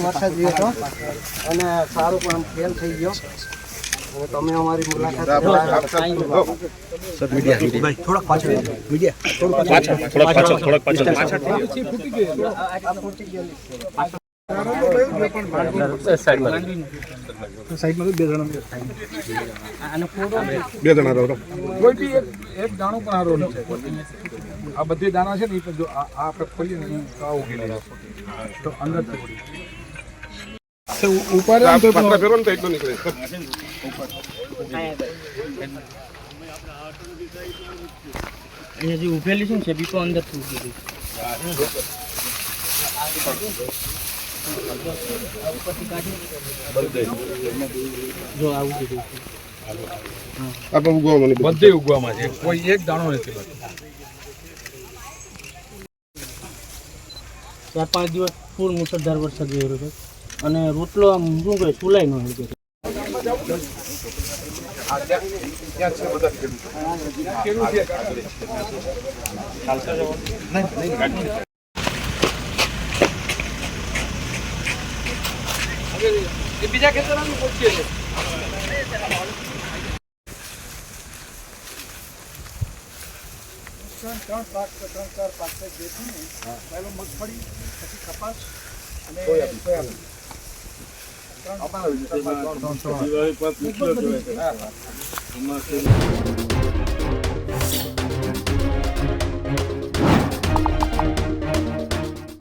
વરસાદ રહ્યો હતો અને સારું પણ ફેલ થઈ ગયો. તમે અમારી મુલાકાત થોડાક પાછળ બે જણા કોઈ બી એક દાણું પણ હારો નથી. આ બધી દાણા છે ને એ જો આ આપણે ખોલીએ ને તો અંદર ઉપર નીકળે. અહીંયા જે ઉભેલી છે ને છે બીકો અંદર થી ઉભેલી જો આવું કીધું બધે ઉગવામાં છે, કોઈ એક દાણો નથી. 4-5 દિવસ ફૂલ મુસળધાર વરસાદ રહ્યો હતો અને રોટલો આમ શું કહે સુલાઈ ન હોય. બીજા ખેતરોની પૂછીએ છે. ત્રણ પાક 3-4 પાક જે છે ને પહેલો મગફળી, પછી કપાસ અને સોયાબીન.